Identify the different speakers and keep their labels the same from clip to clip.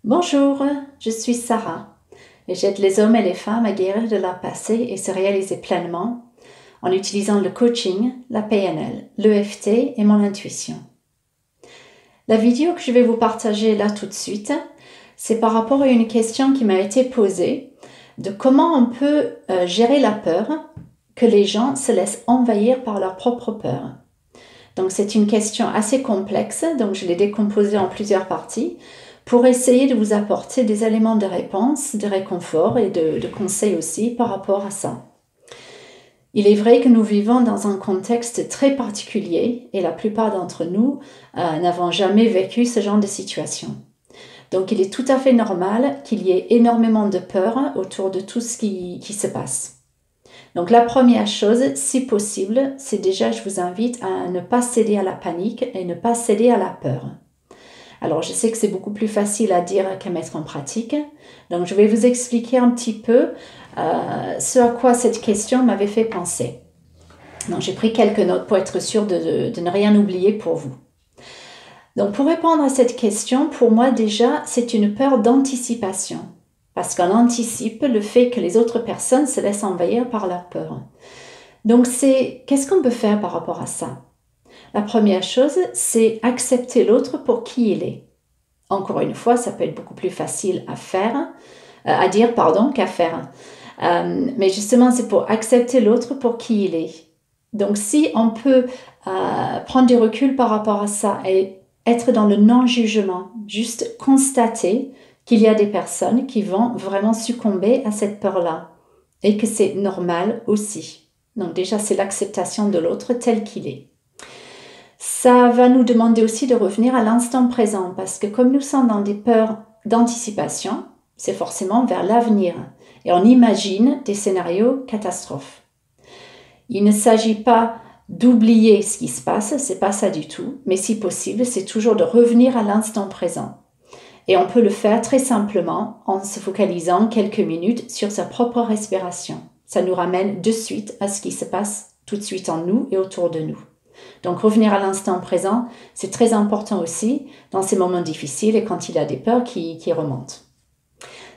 Speaker 1: Bonjour, je suis Sarah et j'aide les hommes et les femmes à guérir de leur passé et se réaliser pleinement en utilisant le coaching, la PNL, l'EFT et mon intuition. La vidéo que je vais vous partager là tout de suite, c'est par rapport à une question qui m'a été posée de comment on peut gérer la peur, que les gens se laissent envahir par leur propre peur. Donc c'est une question assez complexe, donc je l'ai décomposée en plusieurs parties pour essayer de vous apporter des éléments de réponse, de réconfort et de conseils aussi par rapport à ça. Il est vrai que nous vivons dans un contexte très particulier et la plupart d'entre nous n'avons jamais vécu ce genre de situation. Donc il est tout à fait normal qu'il y ait énormément de peur autour de tout ce qui se passe. Donc la première chose, si possible, c'est déjà, je vous invite à ne pas céder à la panique et ne pas céder à la peur. Alors je sais que c'est beaucoup plus facile à dire qu'à mettre en pratique, donc je vais vous expliquer un petit peu ce à quoi cette question m'avait fait penser. Donc j'ai pris quelques notes pour être sûre de ne rien oublier pour vous. Donc pour répondre à cette question, pour moi déjà, c'est une peur d'anticipation. Parce qu'on anticipe le fait que les autres personnes se laissent envahir par leur peur. Donc qu'est-ce qu'on peut faire par rapport à ça? La première chose, c'est accepter l'autre pour qui il est. Encore une fois, ça peut être beaucoup plus facile à dire qu'à faire. Mais justement, c'est pour accepter l'autre pour qui il est. Donc si on peut prendre du recul par rapport à ça et être dans le non-jugement, juste constater qu'il y a des personnes qui vont vraiment succomber à cette peur-là et que c'est normal aussi. Donc déjà, c'est l'acceptation de l'autre tel qu'il est. Ça va nous demander aussi de revenir à l'instant présent parce que comme nous sommes dans des peurs d'anticipation, c'est forcément vers l'avenir et on imagine des scénarios catastrophes. Il ne s'agit pas d'oublier ce qui se passe, c'est pas ça du tout, mais si possible, c'est toujours de revenir à l'instant présent. Et on peut le faire très simplement en se focalisant quelques minutes sur sa propre respiration. Ça nous ramène de suite à ce qui se passe tout de suite en nous et autour de nous. Donc revenir à l'instant présent, c'est très important aussi dans ces moments difficiles et quand il y a des peurs qui remontent.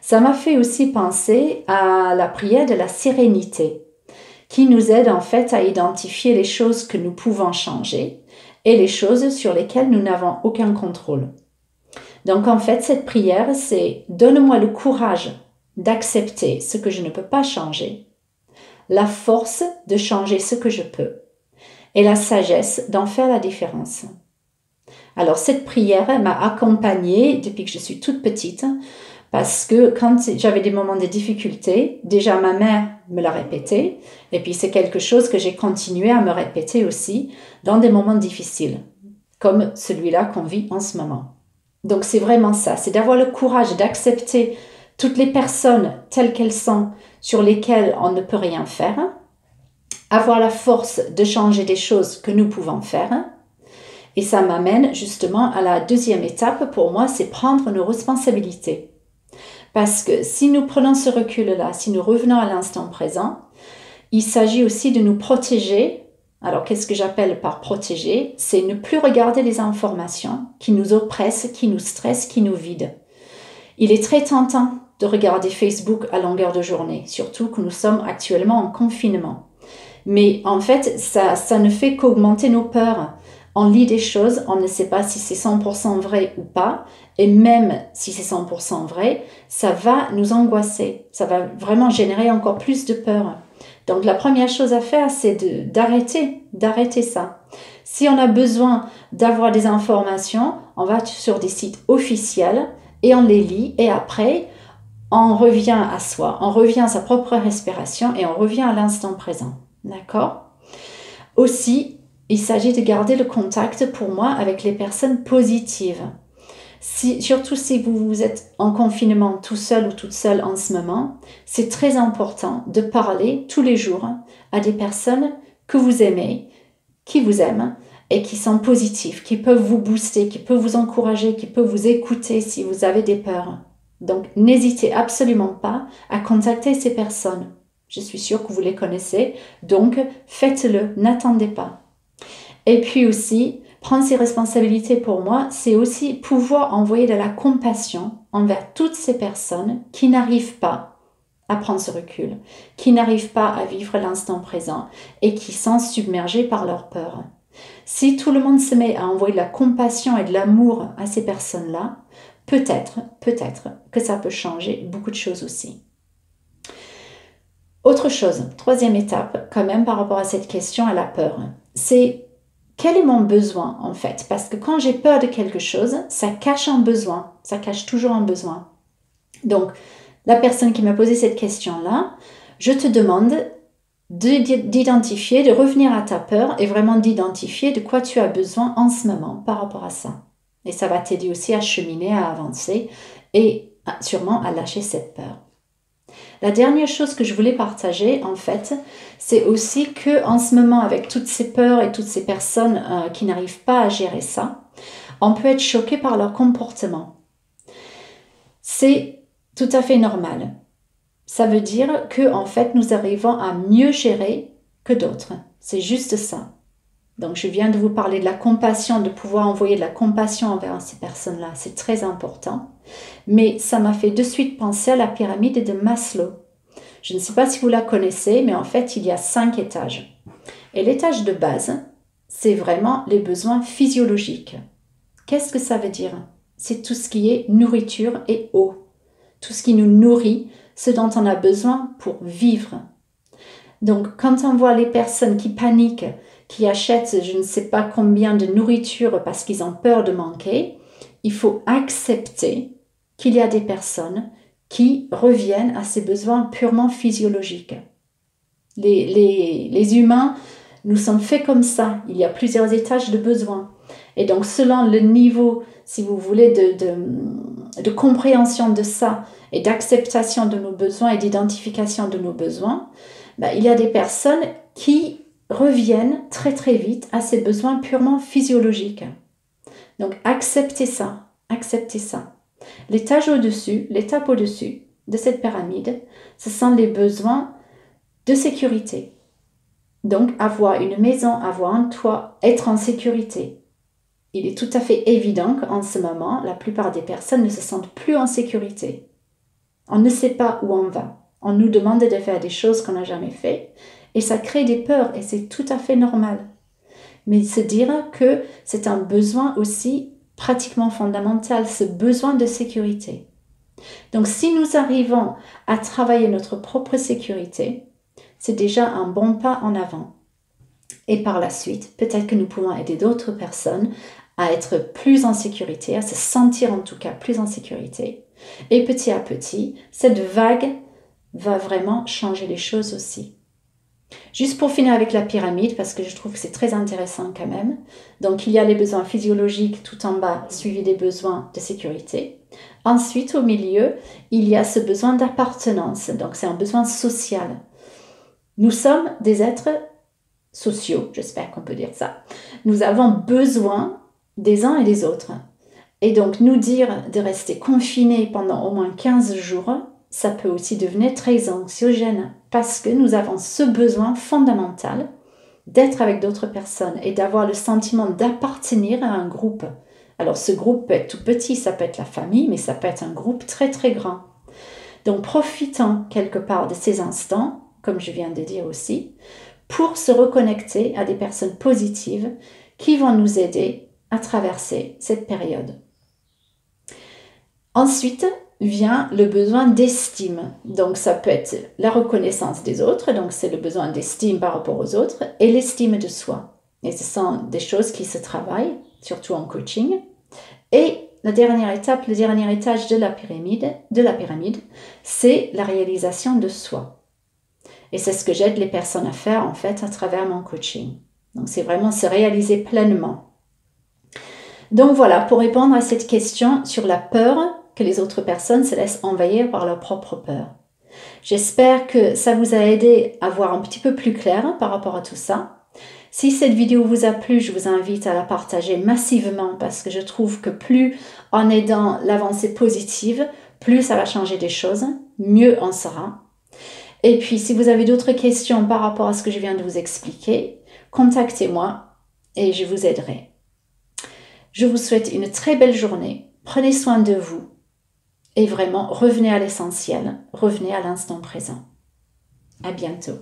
Speaker 1: Ça m'a fait aussi penser à la prière de la sérénité qui nous aide en fait à identifier les choses que nous pouvons changer et les choses sur lesquelles nous n'avons aucun contrôle. Donc en fait, cette prière, c'est « Donne-moi le courage d'accepter ce que je ne peux pas changer, la force de changer ce que je peux et la sagesse d'en faire la différence. » Alors cette prière m'a accompagnée depuis que je suis toute petite parce que quand j'avais des moments de difficulté, déjà ma mère me l'a répété et puis c'est quelque chose que j'ai continué à me répéter aussi dans des moments difficiles, comme celui-là qu'on vit en ce moment. Donc c'est vraiment ça, c'est d'avoir le courage d'accepter toutes les personnes telles qu'elles sont sur lesquelles on ne peut rien faire, avoir la force de changer des choses que nous pouvons faire. Et ça m'amène justement à la deuxième étape pour moi, c'est prendre nos responsabilités. Parce que si nous prenons ce recul-là, si nous revenons à l'instant présent, il s'agit aussi de nous protéger. Alors, qu'est-ce que j'appelle par protéger? C'est ne plus regarder les informations qui nous oppressent, qui nous stressent, qui nous vident. Il est très tentant de regarder Facebook à longueur de journée, surtout que nous sommes actuellement en confinement. Mais en fait, ça ne fait qu'augmenter nos peurs. On lit des choses, on ne sait pas si c'est 100% vrai ou pas, et même si c'est 100% vrai, ça va nous angoisser, ça va vraiment générer encore plus de peur. Donc la première chose à faire, c'est d'arrêter ça. Si on a besoin d'avoir des informations, on va sur des sites officiels et on les lit et après, on revient à soi, on revient à sa propre respiration et on revient à l'instant présent. D'accord? Aussi, il s'agit de garder le contact pour moi avec les personnes positives. Surtout si vous êtes en confinement tout seul ou toute seule en ce moment, c'est très important de parler tous les jours à des personnes que vous aimez, qui vous aiment et qui sont positives, qui peuvent vous booster, qui peuvent vous encourager, qui peuvent vous écouter si vous avez des peurs. Donc n'hésitez absolument pas à contacter ces personnes. Je suis sûre que vous les connaissez, donc faites-le, n'attendez pas. Et puis aussi, prendre ses responsabilités pour moi, c'est aussi pouvoir envoyer de la compassion envers toutes ces personnes qui n'arrivent pas à prendre ce recul, qui n'arrivent pas à vivre l'instant présent et qui sont submergés par leur peur. Si tout le monde se met à envoyer de la compassion et de l'amour à ces personnes-là, peut-être que ça peut changer beaucoup de choses aussi. Autre chose, troisième étape, quand même par rapport à cette question à la peur, c'est quel est mon besoin en fait? Parce que quand j'ai peur de quelque chose, ça cache un besoin, ça cache toujours un besoin. Donc, la personne qui m'a posé cette question-là, je te demande d'identifier, de revenir à ta peur et vraiment d'identifier de quoi tu as besoin en ce moment par rapport à ça. Et ça va t'aider aussi à cheminer, à avancer et sûrement à lâcher cette peur. La dernière chose que je voulais partager, en fait, c'est aussi que en ce moment, avec toutes ces peurs et toutes ces personnes qui n'arrivent pas à gérer ça, on peut être choqué par leur comportement. C'est tout à fait normal. Ça veut dire que en fait, nous arrivons à mieux gérer que d'autres. C'est juste ça. Donc, je viens de vous parler de la compassion, de pouvoir envoyer de la compassion envers ces personnes-là. C'est très important. Mais ça m'a fait de suite penser à la pyramide de Maslow. Je ne sais pas si vous la connaissez, mais en fait, il y a 5 étages. Et l'étage de base, c'est vraiment les besoins physiologiques. Qu'est-ce que ça veut dire? C'est tout ce qui est nourriture et eau. Tout ce qui nous nourrit, ce dont on a besoin pour vivre. Donc, quand on voit les personnes qui paniquent, qui achètent je ne sais pas combien de nourriture parce qu'ils ont peur de manquer, il faut accepter qu'il y a des personnes qui reviennent à ces besoins purement physiologiques. Les humains, nous sommes faits comme ça. Il y a plusieurs étages de besoins. Et donc, selon le niveau, si vous voulez, de compréhension de ça et d'acceptation de nos besoins et d'identification de nos besoins, il y a des personnes qui reviennent très très vite à ces besoins purement physiologiques. Donc, acceptez ça, acceptez ça. L'étape au-dessus de cette pyramide, ce sont les besoins de sécurité. Donc, avoir une maison, avoir un toit, être en sécurité. Il est tout à fait évident qu'en ce moment, la plupart des personnes ne se sentent plus en sécurité. On ne sait pas où on va. On nous demande de faire des choses qu'on n'a jamais fait et ça crée des peurs et c'est tout à fait normal. Mais se dire que c'est un besoin aussi pratiquement fondamental, ce besoin de sécurité. Donc si nous arrivons à travailler notre propre sécurité, c'est déjà un bon pas en avant. Et par la suite, peut-être que nous pouvons aider d'autres personnes à être plus en sécurité, à se sentir en tout cas plus en sécurité. Et petit à petit, cette vague va vraiment changer les choses aussi. Juste pour finir avec la pyramide, parce que je trouve que c'est très intéressant quand même. Donc, il y a les besoins physiologiques tout en bas, suivi des besoins de sécurité. Ensuite, au milieu, il y a ce besoin d'appartenance. Donc, c'est un besoin social. Nous sommes des êtres sociaux, j'espère qu'on peut dire ça. Nous avons besoin des uns et des autres. Et donc, nous dire de rester confinés pendant au moins 15 jours, ça peut aussi devenir très anxiogène parce que nous avons ce besoin fondamental d'être avec d'autres personnes et d'avoir le sentiment d'appartenir à un groupe. Alors, ce groupe peut être tout petit, ça peut être la famille, mais ça peut être un groupe très très grand. Donc, profitons quelque part de ces instants, comme je viens de dire aussi, pour se reconnecter à des personnes positives qui vont nous aider à traverser cette période. Ensuite vient le besoin d'estime. Donc ça peut être la reconnaissance des autres, donc c'est le besoin d'estime par rapport aux autres, et l'estime de soi. Et ce sont des choses qui se travaillent, surtout en coaching. Et la dernière étape, le dernier étage de la pyramide, c'est la réalisation de soi. Et c'est ce que j'aide les personnes à faire en fait à travers mon coaching. Donc c'est vraiment se réaliser pleinement. Donc voilà, pour répondre à cette question sur la peur que les autres personnes se laissent envahir par leur propre peur. J'espère que ça vous a aidé à voir un petit peu plus clair par rapport à tout ça. Si cette vidéo vous a plu, je vous invite à la partager massivement parce que je trouve que plus on est dans l'avancée positive, plus ça va changer des choses, mieux on sera. Et puis, si vous avez d'autres questions par rapport à ce que je viens de vous expliquer, contactez-moi et je vous aiderai. Je vous souhaite une très belle journée. Prenez soin de vous. Et vraiment, revenez à l'essentiel. Revenez à l'instant présent. À bientôt.